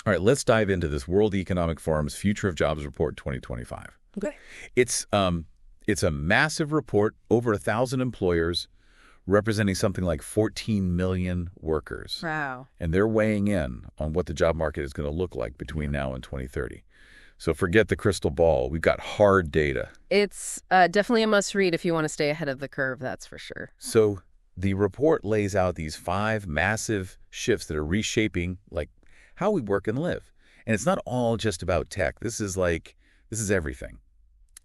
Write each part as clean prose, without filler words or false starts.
All right, let's dive into this World Economic Forum's Future of Jobs Report 2025. Okay. It's a massive report, over 1,000 employers, representing something like 14 million workers. Wow. And they're weighing in on what the job market is going to look like between now and 2030. So forget the crystal ball. We've got hard data. It's definitely a must-read if you want to stay ahead of the curve, that's for sure. So the report lays out these 5 massive shifts that are reshaping like how we work and live. And it's not all just about tech. This is everything.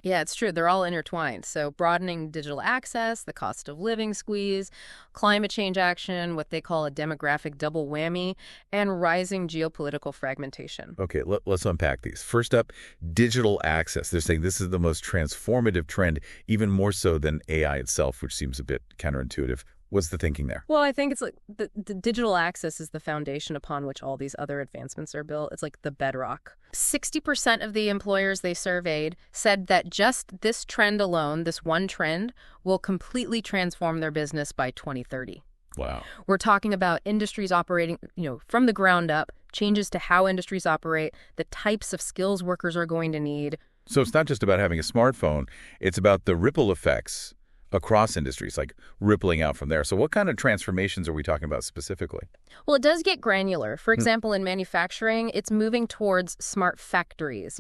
Yeah, it's true. They're all intertwined. So broadening digital access, the cost of living squeeze, climate change action, what they call a demographic double whammy, and rising geopolitical fragmentation. Okay, let's unpack these. First up, digital access. They're saying this is the most transformative trend, even more so than AI itself, which seems a bit counterintuitive. What's the thinking there? Well, I think it's like the digital access is the foundation upon which all these other advancements are built. It's like the bedrock. 60% of the employers they surveyed said that just this trend alone, this one trend, will completely transform their business by 2030. Wow. We're talking about industries operating, from the ground up, changes to how industries operate, the types of skills workers are going to need. So it's not just about having a smartphone. It's about the ripple effects across industries, like rippling out from there. So what kind of transformations are we talking about specifically? Well, it does get granular. For example, in manufacturing, it's moving towards smart factories,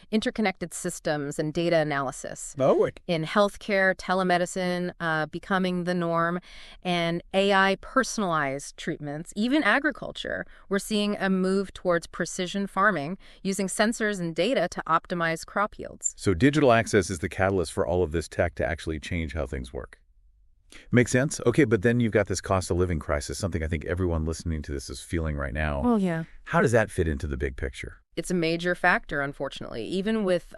interconnected systems and data analysis. Oh, In healthcare, telemedicine becoming the norm, and AI personalized treatments, even agriculture. We're seeing a move towards precision farming using sensors and data to optimize crop yields. so digital access is the catalyst for all of this tech to actually change how things work. Makes sense? Okay, but then you've got this cost of living crisis, something I think everyone listening to this is feeling right now. Oh, yeah. How does that fit into the big picture? It's a major factor, unfortunately. Even with,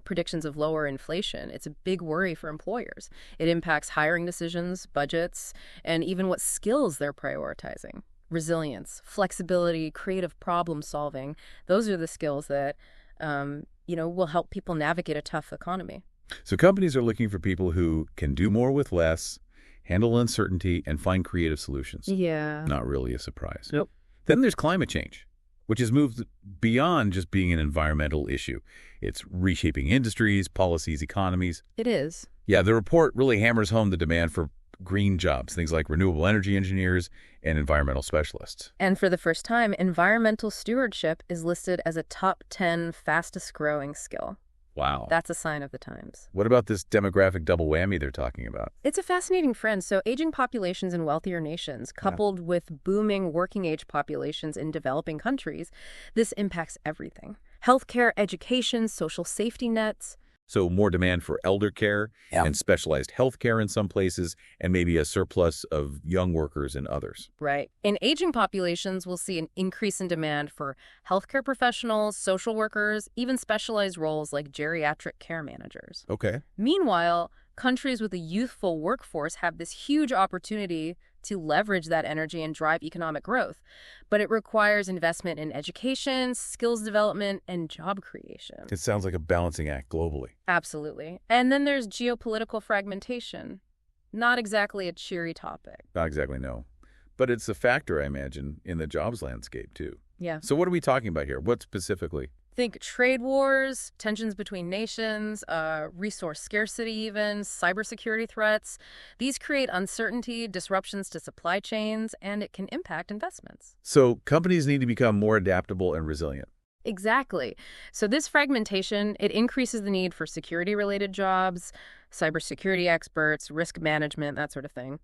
predictions of lower inflation, it's a big worry for employers. It impacts hiring decisions, budgets, and even what skills they're prioritizing. Resilience, flexibility, creative problem solving, those are the skills that, will help people navigate a tough economy. So companies are looking for people who can do more with less, handle uncertainty, and find creative solutions. Yeah. Not really a surprise. Nope. Then there's climate change, which has moved beyond just being an environmental issue. It's reshaping industries, policies, economies. It is. Yeah, the report really hammers home the demand for green jobs, things like renewable energy engineers and environmental specialists. And for the first time, environmental stewardship is listed as a top 10 fastest growing skill. Wow. That's a sign of the times. What about this demographic double whammy they're talking about? It's a fascinating trend. So aging populations in wealthier nations, coupled with booming working age populations in developing countries, this impacts everything. Healthcare, education, social safety nets. So more demand for elder care and specialized health care in some places, and maybe a surplus of young workers in others. Right. In aging populations, we'll see an increase in demand for healthcare professionals, social workers, even specialized roles like geriatric care managers. Okay. Meanwhile, countries with a youthful workforce have this huge opportunity to leverage that energy and drive economic growth. But it requires investment in education, skills development, and job creation. It sounds like a balancing act globally. Absolutely. And then there's geopolitical fragmentation. Not exactly a cheery topic. Not exactly, no. But it's a factor, I imagine, in the jobs landscape, too. Yeah. So what are we talking about here? What specifically? Think trade wars, tensions between nations, resource scarcity even, cybersecurity threats. These create uncertainty, disruptions to supply chains, and it can impact investments. So companies need to become more adaptable and resilient. Exactly. So this fragmentation, it increases the need for security-related jobs, cybersecurity experts, risk management, that sort of thing.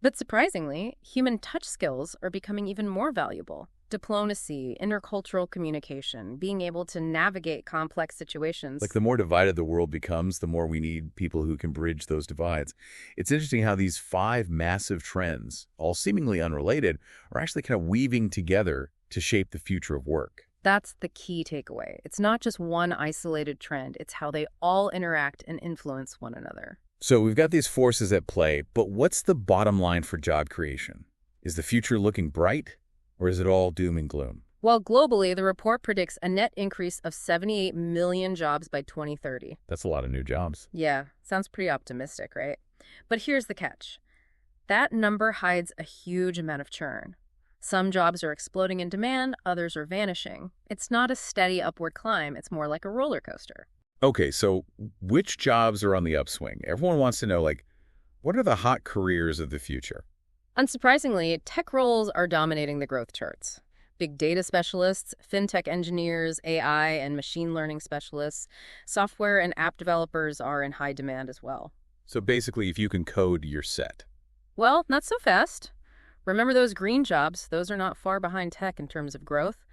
But surprisingly, human touch skills are becoming even more valuable. Diplomacy, intercultural communication, being able to navigate complex situations. Like the more divided the world becomes, the more we need people who can bridge those divides. It's interesting how these 5 massive trends, all seemingly unrelated, are actually kind of weaving together to shape the future of work. That's the key takeaway. It's not just one isolated trend. It's how they all interact and influence one another. So we've got these forces at play, but what's the bottom line for job creation? Is the future looking bright? Or is it all doom and gloom? Well, globally, the report predicts a net increase of 78 million jobs by 2030. That's a lot of new jobs. Yeah, sounds pretty optimistic, right? But here's the catch. That number hides a huge amount of churn. Some jobs are exploding in demand, others are vanishing. It's not a steady upward climb, it's more like a roller coaster. Okay, so which jobs are on the upswing? Everyone wants to know, like, what are the hot careers of the future? Unsurprisingly, tech roles are dominating the growth charts. Big data specialists, fintech engineers, AI and machine learning specialists, software and app developers are in high demand as well. So basically, if you can code, you're set. Well, not so fast. Remember those green jobs? Those are not far behind tech in terms of growth.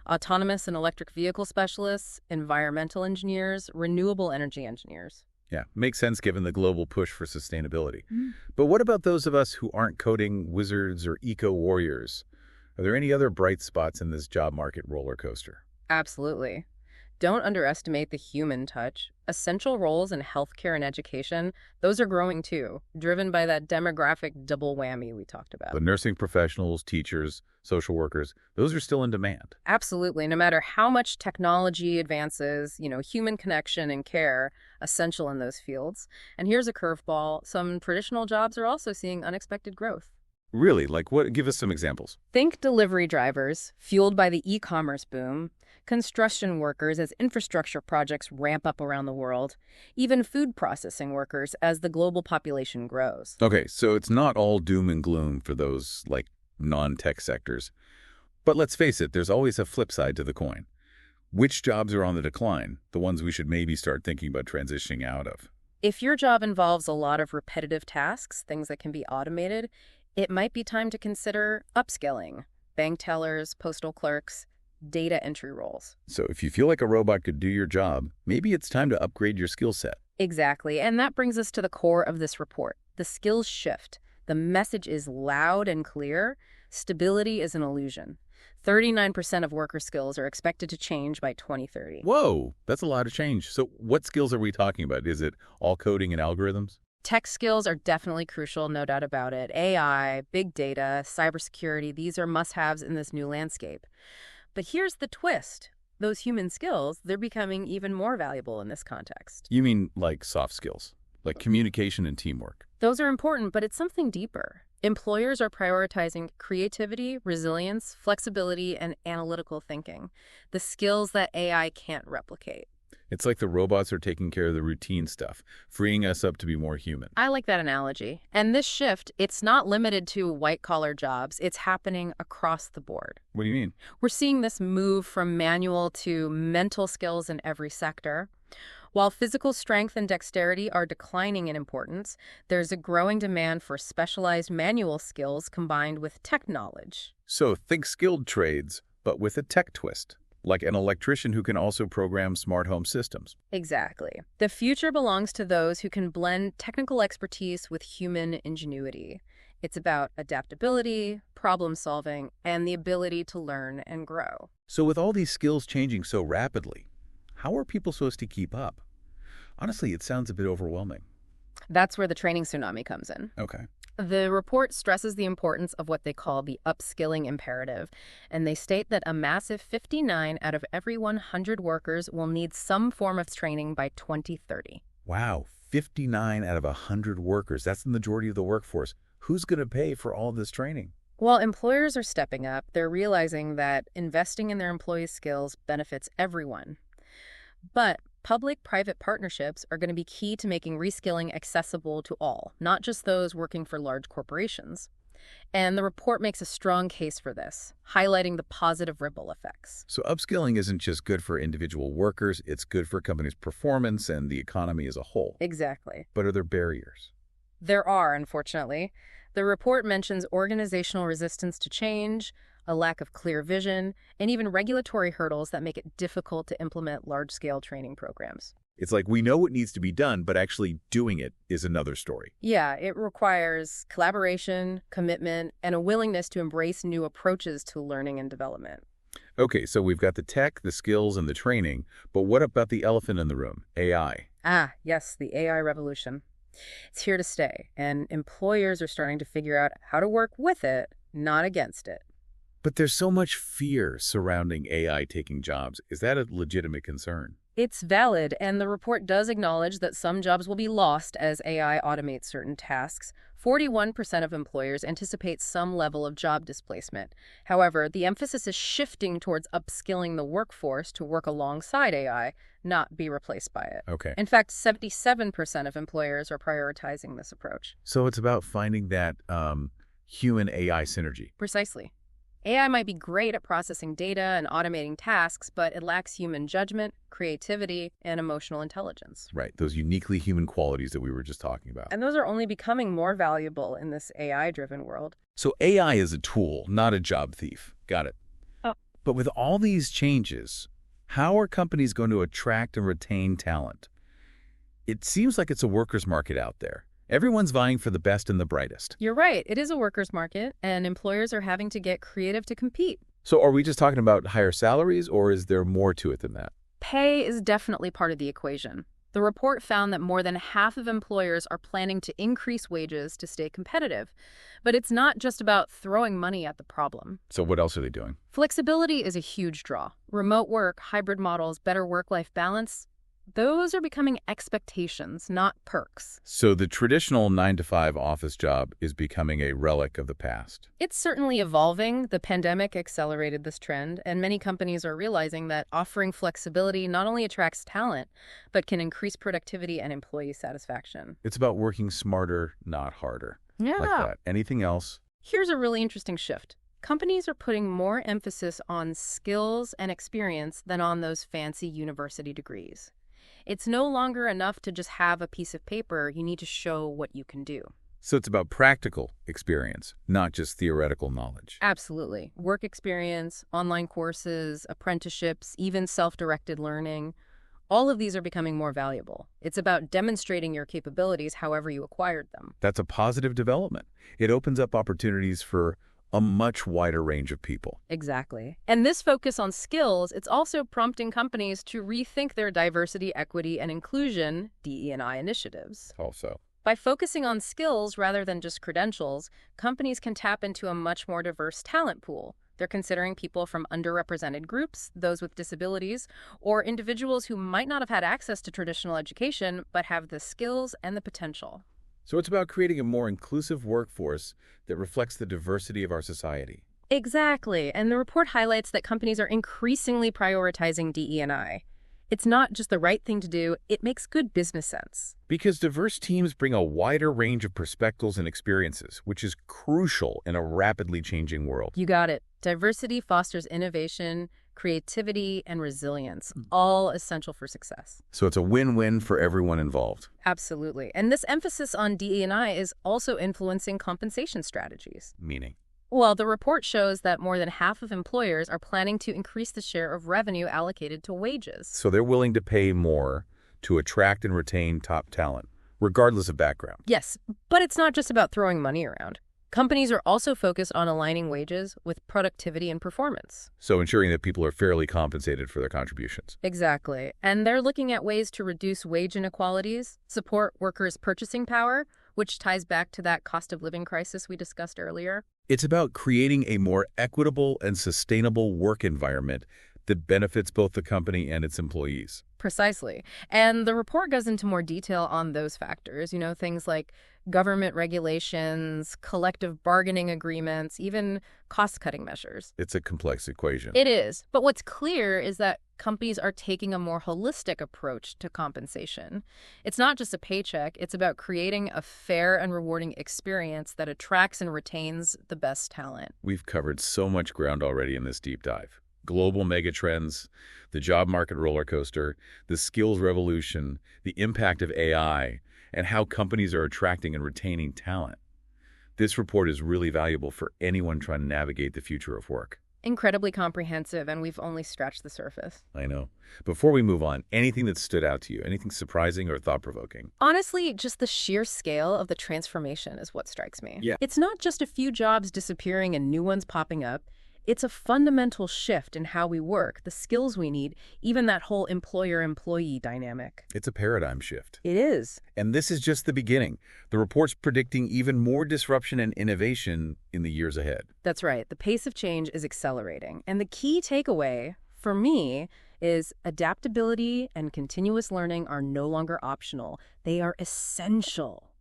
Autonomous and electric vehicle specialists, environmental engineers, renewable energy engineers. Yeah, makes sense given the global push for sustainability. But what about those of us who aren't coding wizards or eco-warriors? Are there any other bright spots in this job market roller coaster? Absolutely. Don't underestimate the human touch. Essential roles in healthcare and education, those are growing too, driven by that demographic double whammy we talked about. The nursing professionals, teachers, social workers, those are still in demand. Absolutely. No matter how much technology advances, human connection and care, essential in those fields. And here's a curveball. Some traditional jobs are also seeing unexpected growth. Really? Like what? Give us some examples. Think delivery drivers, fueled by the e-commerce boom, construction workers as infrastructure projects ramp up around the world, even food processing workers as the global population grows. Okay, so it's not all doom and gloom for those, like, non-tech sectors. But let's face it, there's always a flip side to the coin. Which jobs are on the decline, the ones we should maybe start thinking about transitioning out of? If your job involves a lot of repetitive tasks, things that can be automated, it might be time to consider upskilling. Bank tellers, postal clerks, data entry roles. So if you feel like a robot could do your job, maybe it's time to upgrade your skill set. Exactly, and that brings us to the core of this report, the skills shift. The message is loud and clear. Stability is an illusion. 39% of worker skills are expected to change by 2030. Whoa, that's a lot of change. So what skills are we talking about? Is it all coding and algorithms? Tech skills are definitely crucial, no doubt about it. AI, big data, cybersecurity, these are must-haves in this new landscape. But here's the twist. Those human skills, they're becoming even more valuable in this context. You mean like soft skills, like communication and teamwork? Those are important, but it's something deeper. Employers are prioritizing creativity, resilience, flexibility, and analytical thinking, the skills that AI can't replicate. It's like the robots are taking care of the routine stuff, freeing us up to be more human. I like that analogy. And this shift, it's not limited to white-collar jobs. It's happening across the board. What do you mean? We're seeing this move from manual to mental skills in every sector. While physical strength and dexterity are declining in importance, there's a growing demand for specialized manual skills combined with tech knowledge. So think skilled trades, but with a tech twist, like an electrician who can also program smart home systems. Exactly. The future belongs to those who can blend technical expertise with human ingenuity. It's about adaptability, problem solving, and the ability to learn and grow. So with all these skills changing so rapidly, how are people supposed to keep up? Honestly, it sounds a bit overwhelming. That's where the training tsunami comes in. Okay. The report stresses the importance of what they call the upskilling imperative, and they state that a massive 59 out of every 100 workers will need some form of training by 2030. Wow, 59 out of 100 workers. That's the majority of the workforce. Who's going to pay for all this training? While employers are stepping up, they're realizing that investing in their employees' skills benefits everyone. But public-private partnerships are going to be key to making reskilling accessible to all, not just those working for large corporations. And the report makes a strong case for this, highlighting the positive ripple effects. So upskilling isn't just good for individual workers, it's good for companies' performance and the economy as a whole. Exactly. But are there barriers? There are, unfortunately. The report mentions organizational resistance to change, a lack of clear vision, and even regulatory hurdles that make it difficult to implement large-scale training programs. It's like we know what needs to be done, but actually doing it is another story. Yeah, it requires collaboration, commitment, and a willingness to embrace new approaches to learning and development. Okay, so we've got the tech, the skills, and the training, but what about the elephant in the room, AI? Ah, yes, the AI revolution. It's here to stay, and employers are starting to figure out how to work with it, not against it. But there's so much fear surrounding AI taking jobs. Is that a legitimate concern? It's valid, and the report does acknowledge that some jobs will be lost as AI automates certain tasks. 41% of employers anticipate some level of job displacement. However, the emphasis is shifting towards upskilling the workforce to work alongside AI, not be replaced by it. Okay. In fact, 77% of employers are prioritizing this approach. So it's about finding that human-AI synergy. Precisely. AI might be great at processing data and automating tasks, but it lacks human judgment, creativity, and emotional intelligence. Right, those uniquely human qualities that we were just talking about. And those are only becoming more valuable in this AI-driven world. So AI is a tool, not a job thief. Got it. Oh. But with all these changes, how are companies going to attract and retain talent? It seems like it's a workers' market out there. Everyone's vying for the best and the brightest. You're right. It is a workers' market, and employers are having to get creative to compete. So are we just talking about higher salaries, or is there more to it than that? Pay is definitely part of the equation. The report found that more than half of employers are planning to increase wages to stay competitive. But it's not just about throwing money at the problem. So what else are they doing? Flexibility is a huge draw. Remote work, hybrid models, better work-life balance, those are becoming expectations, not perks. So the traditional 9-to-5 office job is becoming a relic of the past. It's certainly evolving. The pandemic accelerated this trend, and many companies are realizing that offering flexibility not only attracts talent, but can increase productivity and employee satisfaction. It's about working smarter, not harder. Yeah. Like that. Anything else? Here's a really interesting shift. Companies are putting more emphasis on skills and experience than on those fancy university degrees. It's no longer enough to just have a piece of paper. You need to show what you can do. So it's about practical experience, not just theoretical knowledge. Absolutely. Work experience, online courses, apprenticeships, even self-directed learning. All of these are becoming more valuable. It's about demonstrating your capabilities however you acquired them. That's a positive development. It opens up opportunities for a much wider range of people. Exactly. And this focus on skills, it's also prompting companies to rethink their diversity, equity, and inclusion (DE&I) initiatives. Also. By focusing on skills rather than just credentials, companies can tap into a much more diverse talent pool. They're considering people from underrepresented groups, those with disabilities, or individuals who might not have had access to traditional education but have the skills and the potential. So it's about creating a more inclusive workforce that reflects the diversity of our society. Exactly. And the report highlights that companies are increasingly prioritizing DE&I. It's not just the right thing to do, it makes good business sense. Because diverse teams bring a wider range of perspectives and experiences, which is crucial in a rapidly changing world. You got it. Diversity fosters innovation, creativity, and resilience, all essential for success. So it's a win-win for everyone involved. Absolutely. And this emphasis on DE&I is also influencing compensation strategies. Meaning? Well, the report shows that more than half of employers are planning to increase the share of revenue allocated to wages. So they're willing to pay more to attract and retain top talent, regardless of background. Yes, but it's not just about throwing money around. Companies are also focused on aligning wages with productivity and performance. So ensuring that people are fairly compensated for their contributions. Exactly. And they're looking at ways to reduce wage inequalities, support workers' purchasing power, which ties back to that cost of living crisis we discussed earlier. It's about creating a more equitable and sustainable work environment that benefits both the company and its employees. Precisely. And the report goes into more detail on those factors, things like government regulations, collective bargaining agreements, even cost-cutting measures. It's a complex equation. It is. But what's clear is that companies are taking a more holistic approach to compensation. It's not just a paycheck. It's about creating a fair and rewarding experience that attracts and retains the best talent. We've covered so much ground already in this deep dive. Global megatrends, the job market roller coaster, the skills revolution, the impact of AI, and how companies are attracting and retaining talent. This report is really valuable for anyone trying to navigate the future of work. Incredibly comprehensive, and we've only scratched the surface. I know. Before we move on, anything that stood out to you? Anything surprising or thought-provoking? Honestly, just the sheer scale of the transformation is what strikes me. Yeah. It's not just a few jobs disappearing and new ones popping up. It's a fundamental shift in how we work, the skills we need, even that whole employer-employee dynamic. It's a paradigm shift. It is. And this is just the beginning. The report's predicting even more disruption and innovation in the years ahead. That's right. The pace of change is accelerating. And the key takeaway, for me, is adaptability and continuous learning are no longer optional. They are essential,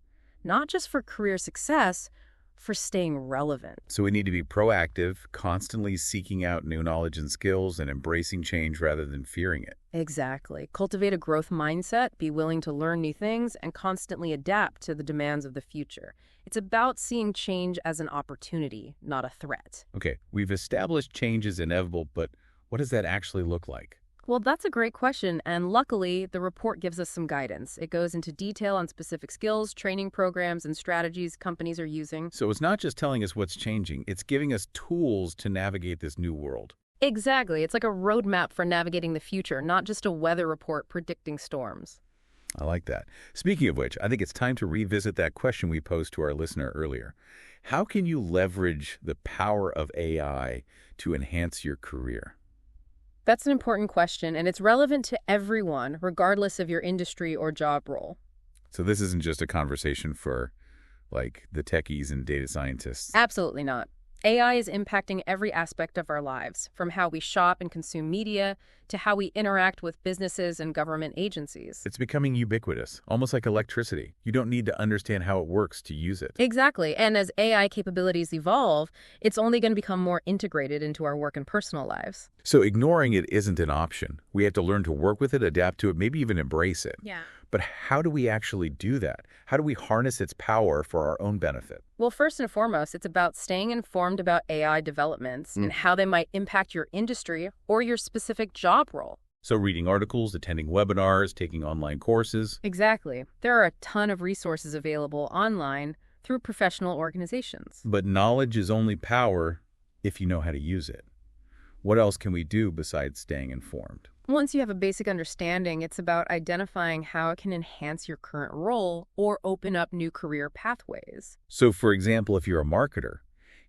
not just for career success, for staying relevant. So we need to be proactive, constantly seeking out new knowledge and skills and embracing change rather than fearing it. Exactly. Cultivate a growth mindset, be willing to learn new things, and constantly adapt to the demands of the future. It's about seeing change as an opportunity, not a threat. Okay, we've established change is inevitable, but what does that actually look like? Well, that's a great question, and luckily, the report gives us some guidance. It goes into detail on specific skills, training programs, and strategies companies are using. So it's not just telling us what's changing, it's giving us tools to navigate this new world. Exactly. It's like a roadmap for navigating the future, not just a weather report predicting storms. I like that. Speaking of which, I think it's time to revisit that question we posed to our listener earlier. How can you leverage the power of AI to enhance your career? That's an important question, and it's relevant to everyone, regardless of your industry or job role. So this isn't just a conversation for, like, the techies and data scientists. Absolutely not. AI is impacting every aspect of our lives, from how we shop and consume media to how we interact with businesses and government agencies. It's becoming ubiquitous, almost like electricity. You don't need to understand how it works to use it. Exactly. And as AI capabilities evolve, it's only going to become more integrated into our work and personal lives. So ignoring it isn't an option. We have to learn to work with it, adapt to it, maybe even embrace it. Yeah. But how do we actually do that? How do we harness its power for our own benefit? Well, first and foremost, it's about staying informed about AI developments and how they might impact your industry or your specific job role. So reading articles, attending webinars, taking online courses. Exactly. There are a ton of resources available online through professional organizations. But knowledge is only power if you know how to use it. What else can we do besides staying informed? Once you have a basic understanding, it's about identifying how it can enhance your current role or open up new career pathways. So, for example, if you're a marketer,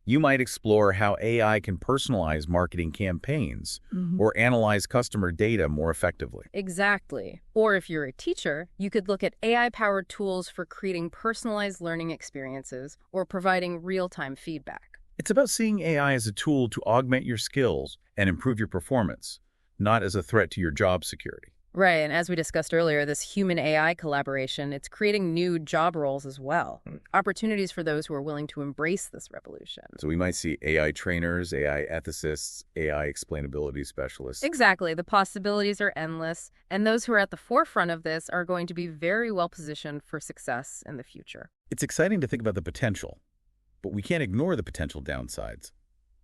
you might explore how AI can personalize marketing campaigns or analyze customer data more effectively. Exactly. Or if you're a teacher, you could look at AI-powered tools for creating personalized learning experiences or providing real-time feedback. It's about seeing AI as a tool to augment your skills and improve your performance, not as a threat to your job security. Right, and as we discussed earlier, this human-AI collaboration, it's creating new job roles as well. Opportunities for those who are willing to embrace this revolution. So we might see AI trainers, AI ethicists, AI explainability specialists. Exactly. The possibilities are endless, and those who are at the forefront of this are going to be very well positioned for success in the future. It's exciting to think about the potential, but we can't ignore the potential downsides.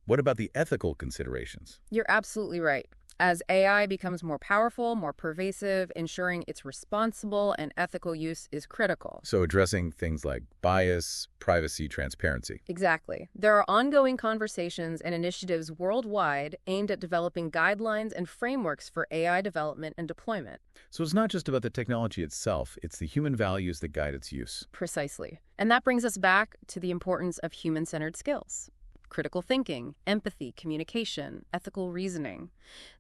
What about the ethical considerations? You're absolutely right. As AI becomes more powerful, more pervasive, ensuring its responsible and ethical use is critical. So addressing things like bias, privacy, transparency. Exactly. There are ongoing conversations and initiatives worldwide aimed at developing guidelines and frameworks for AI development and deployment. So it's not just about the technology itself, it's the human values that guide its use. Precisely. And that brings us back to the importance of human-centered skills. Critical thinking, empathy, communication, ethical reasoning.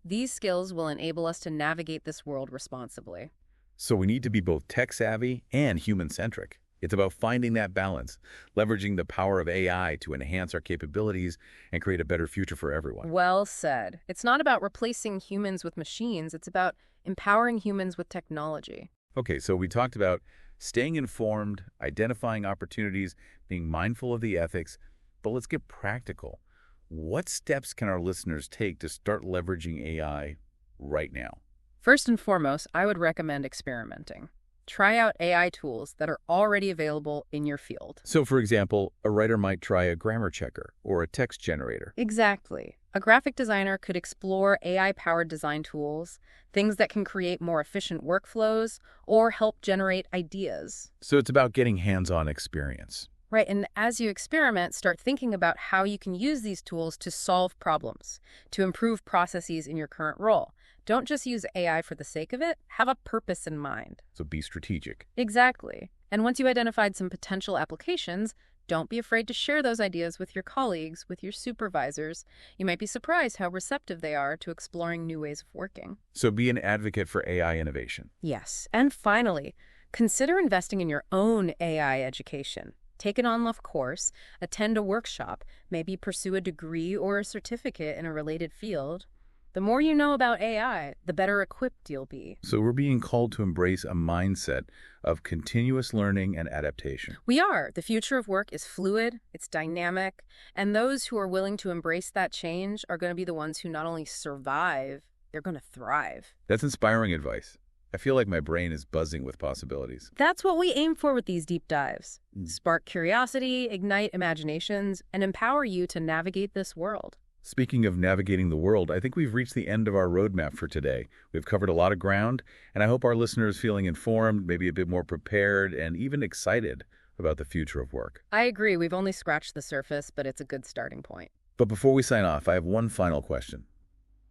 These skills will enable us to navigate this world responsibly. So we need to be both tech-savvy and human-centric. It's about finding that balance, leveraging the power of AI to enhance our capabilities and create a better future for everyone. Well said. It's not about replacing humans with machines. It's about empowering humans with technology. Okay, so we talked about staying informed, identifying opportunities, being mindful of the ethics, but let's get practical. What steps can our listeners take to start leveraging AI right now? First and foremost, I would recommend experimenting. Try out AI tools that are already available in your field. So, for example, a writer might try a grammar checker or a text generator. Exactly. A graphic designer could explore AI-powered design tools, things that can create more efficient workflows or help generate ideas. So it's about getting hands-on experience. Right, and as you experiment, start thinking about how you can use these tools to solve problems, to improve processes in your current role. Don't just use AI for the sake of it, have a purpose in mind. So be strategic. Exactly. And once you identified some potential applications, don't be afraid to share those ideas with your colleagues, with your supervisors. You might be surprised how receptive they are to exploring new ways of working. So be an advocate for AI innovation. Yes. And finally, consider investing in your own AI education. Take an online course, attend a workshop, maybe pursue a degree or a certificate in a related field. The more you know about AI, the better equipped you'll be. So we're being called to embrace a mindset of continuous learning and adaptation. We are. The future of work is fluid, it's dynamic, and those who are willing to embrace that change are going to be the ones who not only survive, they're going to thrive. That's inspiring advice. I feel like my brain is buzzing with possibilities. That's what we aim for with these deep dives. Spark curiosity, ignite imaginations, and empower you to navigate this world. Speaking of navigating the world, I think we've reached the end of our roadmap for today. We've covered a lot of ground, and I hope our listeners are feeling informed, maybe a bit more prepared, and even excited about the future of work. I agree. We've only scratched the surface, but it's a good starting point. But before we sign off, I have one final question.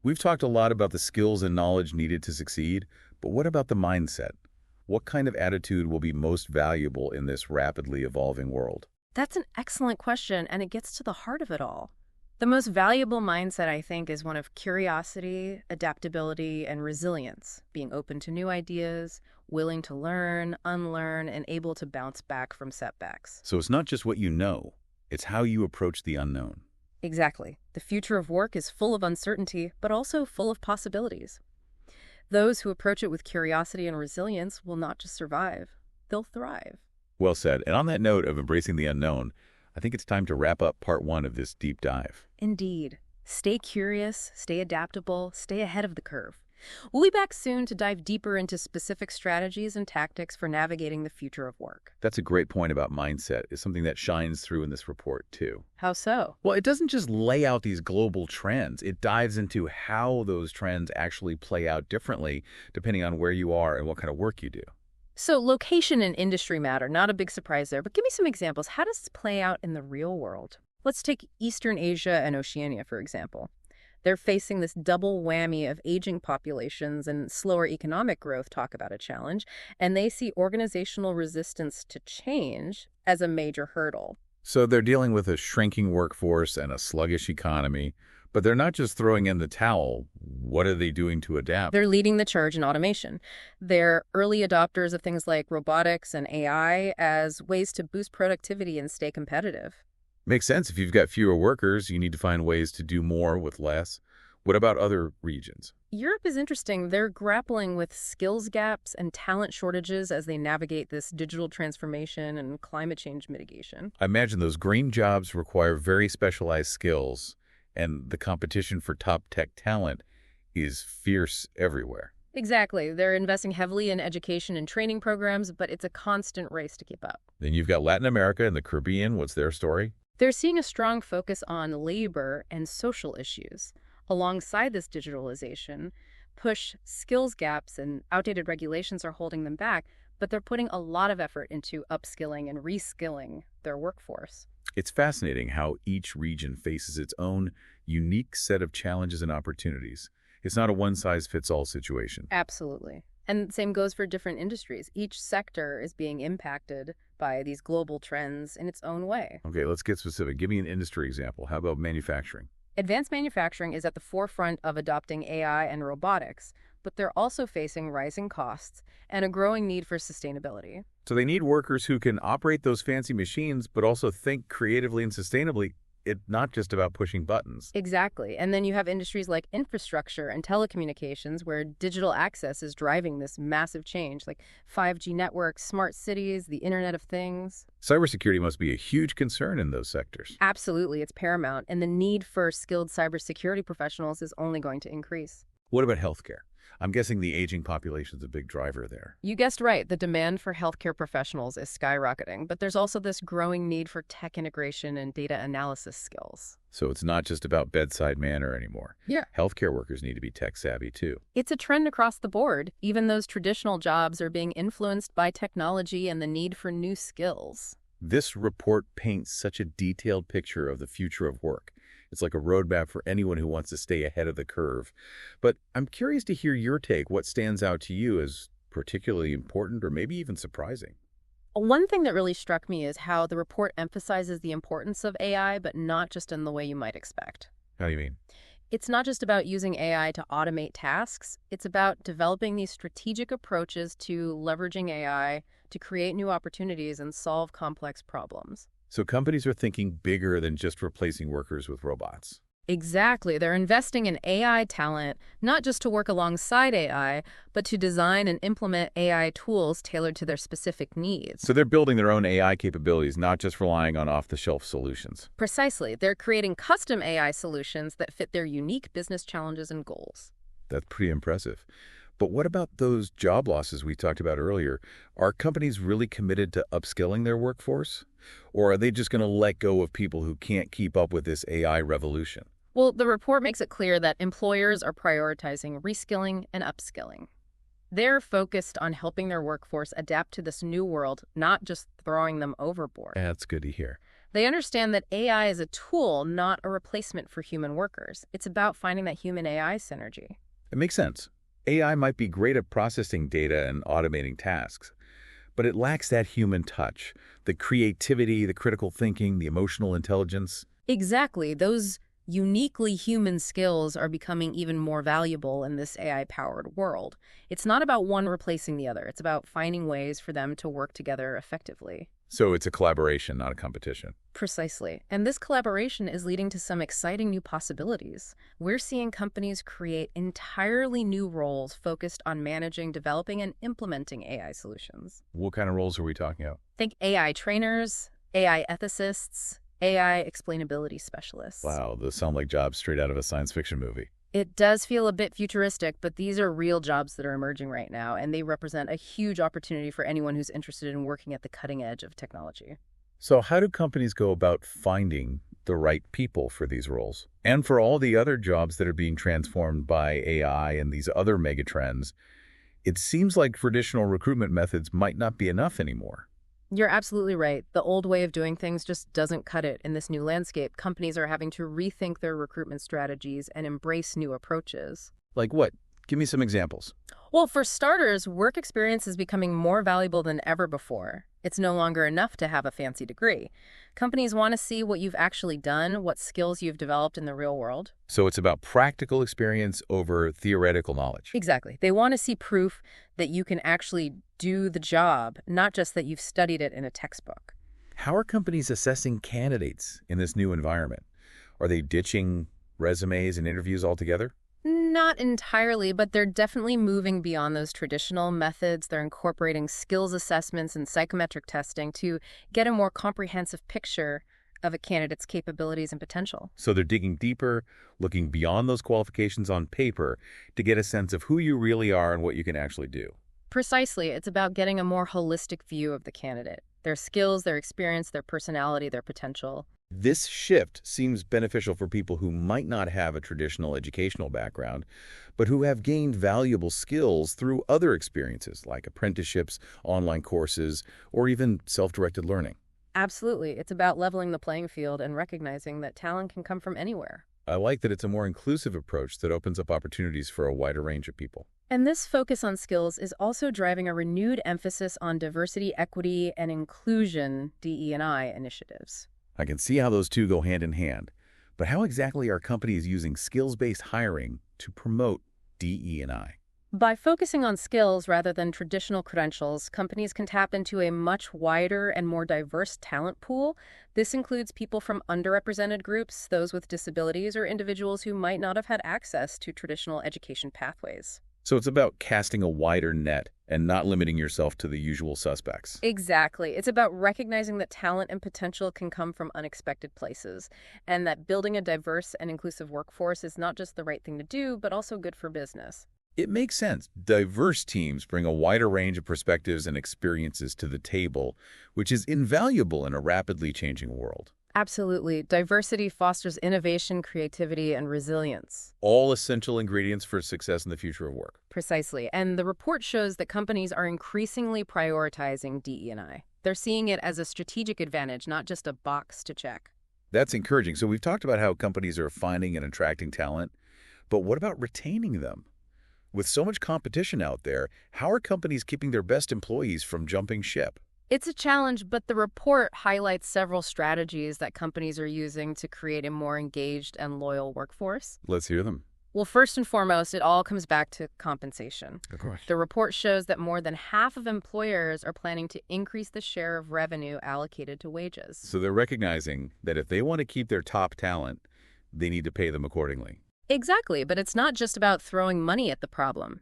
We've talked a lot about the skills and knowledge needed to succeed, but what about the mindset? What kind of attitude will be most valuable in this rapidly evolving world? That's an excellent question, and it gets to the heart of it all. The most valuable mindset, I think, is one of curiosity, adaptability, and resilience, being open to new ideas, willing to learn, unlearn, and able to bounce back from setbacks. So it's not just what you know, it's how you approach the unknown. Exactly. The future of work is full of uncertainty, but also full of possibilities. Those who approach it with curiosity and resilience will not just survive, they'll thrive. Well said. And on that note of embracing the unknown, I think it's time to wrap up part 1 of this deep dive. Indeed. Stay curious, stay adaptable, stay ahead of the curve. We'll be back soon to dive deeper into specific strategies and tactics for navigating the future of work. That's a great point about mindset. It's something that shines through in this report, too. How so? Well, it doesn't just lay out these global trends. It dives into how those trends actually play out differently depending on where you are and what kind of work you do. So location and industry matter, not a big surprise there, but give me some examples. How does this play out in the real world? Let's take Eastern Asia and Oceania, for example. They're facing this double whammy of aging populations and slower economic growth, talk about a challenge, and they see organizational resistance to change as a major hurdle. So they're dealing with a shrinking workforce and a sluggish economy, but they're not just throwing in the towel. What are they doing to adapt? They're leading the charge in automation. They're early adopters of things like robotics and AI as ways to boost productivity and stay competitive. Makes sense. If you've got fewer workers, you need to find ways to do more with less. What about other regions? Europe is interesting. They're grappling with skills gaps and talent shortages as they navigate this digital transformation and climate change mitigation. I imagine those green jobs require very specialized skills, and the competition for top tech talent is fierce everywhere. Exactly. They're investing heavily in education and training programs, but it's a constant race to keep up. Then you've got Latin America and the Caribbean. What's their story? They're seeing a strong focus on labor and social issues. Alongside this digitalization, push skills gaps and outdated regulations are holding them back, but they're putting a lot of effort into upskilling and reskilling their workforce. It's fascinating how each region faces its own unique set of challenges and opportunities. It's not a one-size-fits-all situation. Absolutely. And the same goes for different industries. Each sector is being impacted by these global trends in its own way. Okay, let's get specific. Give me an industry example. How about manufacturing? Advanced manufacturing is at the forefront of adopting AI and robotics, but they're also facing rising costs and a growing need for sustainability. So they need workers who can operate those fancy machines, but also think creatively and sustainably. It's not just about pushing buttons. Exactly. And then you have industries like infrastructure and telecommunications where digital access is driving this massive change, like 5G networks, smart cities, the Internet of Things. Cybersecurity must be a huge concern in those sectors. Absolutely, it's paramount. And the need for skilled cybersecurity professionals is only going to increase. What about healthcare? I'm guessing the aging population is a big driver there. You guessed right. The demand for healthcare professionals is skyrocketing, but there's also this growing need for tech integration and data analysis skills. So it's not just about bedside manner anymore. Yeah. Healthcare workers need to be tech savvy too. It's a trend across the board. Even those traditional jobs are being influenced by technology and the need for new skills. This report paints such a detailed picture of the future of work. It's like a roadmap for anyone who wants to stay ahead of the curve. But I'm curious to hear your take. What stands out to you as particularly important or maybe even surprising? One thing that really struck me is how the report emphasizes the importance of AI, but not just in the way you might expect. How do you mean? It's not just about using AI to automate tasks. It's about developing these strategic approaches to leveraging AI to create new opportunities and solve complex problems. So companies are thinking bigger than just replacing workers with robots. Exactly. They're investing in AI talent, not just to work alongside AI, but to design and implement AI tools tailored to their specific needs. So they're building their own AI capabilities, not just relying on off-the-shelf solutions. Precisely. They're creating custom AI solutions that fit their unique business challenges and goals. That's pretty impressive. But what about those job losses we talked about earlier? Are companies really committed to upskilling their workforce? Or are they just going to let go of people who can't keep up with this AI revolution? Well, the report makes it clear that employers are prioritizing reskilling and upskilling. They're focused on helping their workforce adapt to this new world, not just throwing them overboard. That's good to hear. They understand that AI is a tool, not a replacement for human workers. It's about finding that human-AI synergy. It makes sense. AI might be great at processing data and automating tasks, but it lacks that human touch, the creativity, the critical thinking, the emotional intelligence. Exactly. Those uniquely human skills are becoming even more valuable in this AI-powered world. It's not about one replacing the other. It's about finding ways for them to work together effectively. So it's a collaboration, not a competition. Precisely. And this collaboration is leading to some exciting new possibilities. We're seeing companies create entirely new roles focused on managing, developing, and implementing AI solutions. What kind of roles are we talking about? Think AI trainers, AI ethicists, AI explainability specialists. Wow, those sound like jobs straight out of a science fiction movie. It does feel a bit futuristic, but these are real jobs that are emerging right now, and they represent a huge opportunity for anyone who's interested in working at the cutting edge of technology. So how do companies go about finding the right people for these roles? And for all the other jobs that are being transformed by AI and these other megatrends, it seems like traditional recruitment methods might not be enough anymore. You're absolutely right. The old way of doing things just doesn't cut it in this new landscape. Companies are having to rethink their recruitment strategies and embrace new approaches. Like what? Give me some examples. Well, for starters, work experience is becoming more valuable than ever before. It's no longer enough to have a fancy degree. Companies want to see what you've actually done, what skills you've developed in the real world. So it's about practical experience over theoretical knowledge. Exactly. They want to see proof that you can actually do the job, not just that you've studied it in a textbook. How are companies assessing candidates in this new environment? Are they ditching resumes and interviews altogether? Not entirely, but they're definitely moving beyond those traditional methods. They're incorporating skills assessments and psychometric testing to get a more comprehensive picture of a candidate's capabilities and potential. So they're digging deeper, looking beyond those qualifications on paper to get a sense of who you really are and what you can actually do. Precisely. It's about getting a more holistic view of the candidate, their skills, their experience, their personality, their potential. This shift seems beneficial for people who might not have a traditional educational background, but who have gained valuable skills through other experiences like apprenticeships, online courses, or even self-directed learning. Absolutely. It's about leveling the playing field and recognizing that talent can come from anywhere. I like that it's a more inclusive approach that opens up opportunities for a wider range of people. And this focus on skills is also driving a renewed emphasis on diversity, equity, and inclusion DE&I initiatives. I can see how those two go hand in hand, but how exactly are companies using skills-based hiring to promote DE&I? By focusing on skills rather than traditional credentials, companies can tap into a much wider and more diverse talent pool. This includes people from underrepresented groups, those with disabilities, or individuals who might not have had access to traditional education pathways. So it's about casting a wider net and not limiting yourself to the usual suspects. Exactly. It's about recognizing that talent and potential can come from unexpected places, and that building a diverse and inclusive workforce is not just the right thing to do, but also good for business. It makes sense. Diverse teams bring a wider range of perspectives and experiences to the table, which is invaluable in a rapidly changing world. Absolutely. Diversity fosters innovation, creativity, and resilience. All essential ingredients for success in the future of work. Precisely. And the report shows that companies are increasingly prioritizing DE&I. They're seeing it as a strategic advantage, not just a box to check. That's encouraging. So we've talked about how companies are finding and attracting talent, but what about retaining them? With so much competition out there, how are companies keeping their best employees from jumping ship? It's a challenge, but the report highlights several strategies that companies are using to create a more engaged and loyal workforce. Let's hear them. Well, first and foremost, it all comes back to compensation. Of course. The report shows that more than half of employers are planning to increase the share of revenue allocated to wages. So they're recognizing that if they want to keep their top talent, they need to pay them accordingly. Exactly, but it's not just about throwing money at the problem.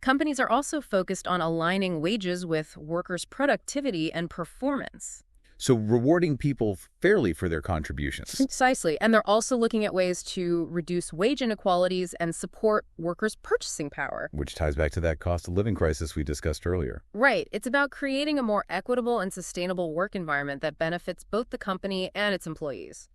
Companies are also focused on aligning wages with workers' productivity and performance. So rewarding people fairly for their contributions. Precisely, and they're also looking at ways to reduce wage inequalities and support workers' purchasing power. Which ties back to that cost of living crisis we discussed earlier. Right. It's about creating a more equitable and sustainable work environment that benefits both the company and its employees.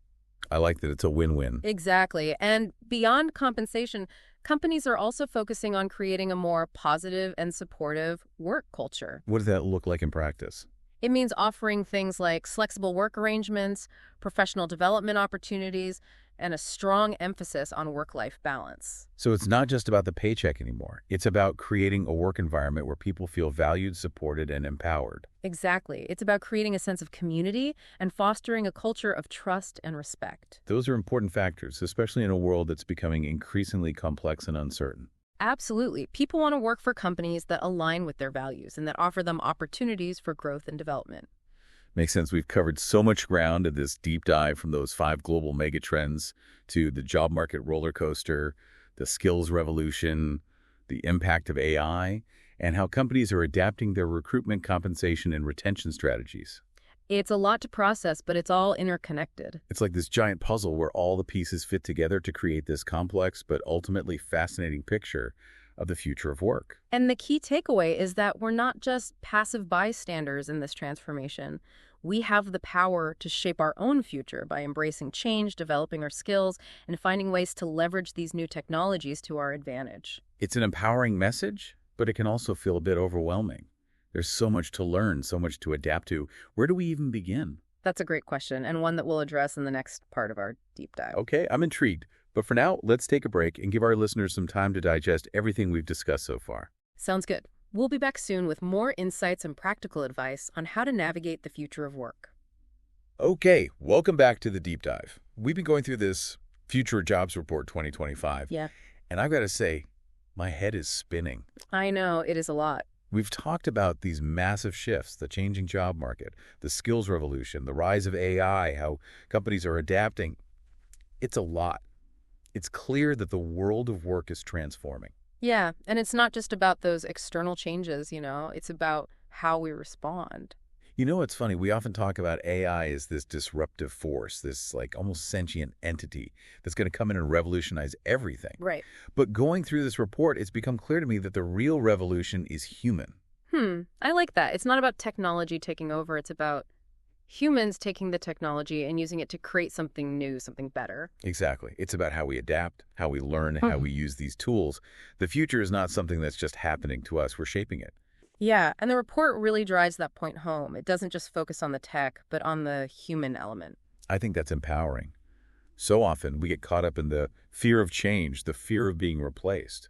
I like that it's a win-win. Exactly. And beyond compensation, companies are also focusing on creating a more positive and supportive work culture. What does that look like in practice? It means offering things like flexible work arrangements, professional development opportunities, and a strong emphasis on work-life balance. So it's not just about the paycheck anymore. It's about creating a work environment where people feel valued, supported, and empowered. Exactly. It's about creating a sense of community and fostering a culture of trust and respect. Those are important factors, especially in a world that's becoming increasingly complex and uncertain. Absolutely. People want to work for companies that align with their values and that offer them opportunities for growth and development. Makes sense. We've covered so much ground in this deep dive, from those 5 global megatrends to the job market roller coaster, the skills revolution, the impact of AI, and how companies are adapting their recruitment, compensation, and retention strategies. It's a lot to process, but it's all interconnected. It's like this giant puzzle where all the pieces fit together to create this complex but ultimately fascinating picture of the future of work. And the key takeaway is that we're not just passive bystanders in this transformation. We have the power to shape our own future by embracing change, developing our skills, and finding ways to leverage these new technologies to our advantage. It's an empowering message, but it can also feel a bit overwhelming. There's so much to learn, so much to adapt to. Where do we even begin? That's a great question, and one that we'll address in the next part of our deep dive. Okay, I'm intrigued. But for now, let's take a break and give our listeners some time to digest everything we've discussed so far. Sounds good. We'll be back soon with more insights and practical advice on how to navigate the future of work. Okay, welcome back to the deep dive. We've been going through this Future Jobs Report 2025. Yeah. And I've got to say, my head is spinning. I know, it is a lot. We've talked about these massive shifts, the changing job market, the skills revolution, the rise of AI, how companies are adapting. It's a lot. It's clear that the world of work is transforming. Yeah, and it's not just about those external changes, it's about how we respond. You know, it's funny. We often talk about AI as this disruptive force, this like almost sentient entity that's going to come in and revolutionize everything. Right. But going through this report, it's become clear to me that the real revolution is human. I like that. It's not about technology taking over. It's about humans taking the technology and using it to create something new, something better. Exactly. It's about how we adapt, how we learn, how we use these tools. The future is not something that's just happening to us. We're shaping it. Yeah, and the report really drives that point home. It doesn't just focus on the tech, but on the human element. I think that's empowering. So often we get caught up in the fear of change, the fear of being replaced.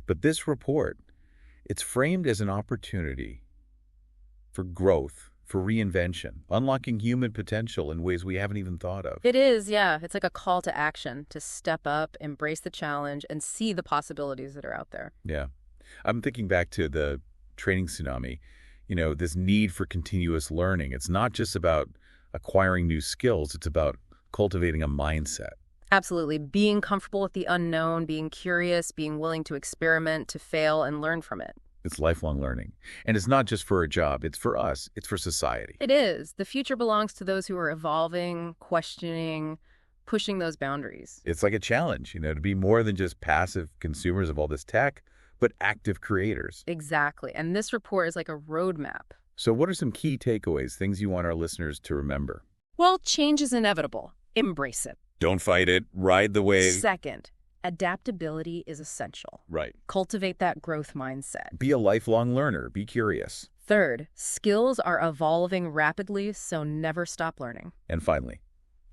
But this report, it's framed as an opportunity for growth, for reinvention, unlocking human potential in ways we haven't even thought of. It is, yeah. It's like a call to action, to step up, embrace the challenge, and see the possibilities that are out there. Yeah. I'm thinking back to the training tsunami, this need for continuous learning. It's not just about acquiring new skills. It's about cultivating a mindset. Absolutely. Being comfortable with the unknown, being curious, being willing to experiment, to fail, and learn from it. It's lifelong learning. And it's not just for a job. It's for us. It's for society. It is. The future belongs to those who are evolving, questioning, pushing those boundaries. It's like a challenge, to be more than just passive consumers of all this tech, but active creators. Exactly. And this report is like a roadmap. So what are some key takeaways, things you want our listeners to remember? Well, change is inevitable. Embrace it. Don't fight it. Ride the wave. Second, adaptability is essential. Right. Cultivate that growth mindset. Be a lifelong learner. Be curious. Third, skills are evolving rapidly, so never stop learning. And finally,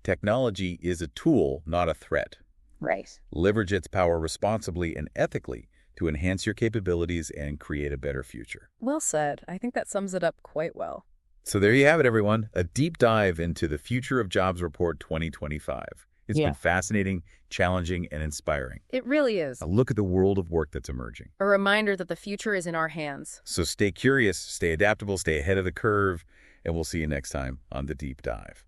technology is a tool, not a threat. Right. Leverage its power responsibly and ethically to enhance your capabilities and create a better future. Well said. I think that sums it up quite well. So there you have it, everyone. A deep dive into the Future of Jobs Report 2025. It's been fascinating, challenging, and inspiring. It really is. A look at the world of work that's emerging. A reminder that the future is in our hands. So stay curious, stay adaptable, stay ahead of the curve, and we'll see you next time on The Deep Dive.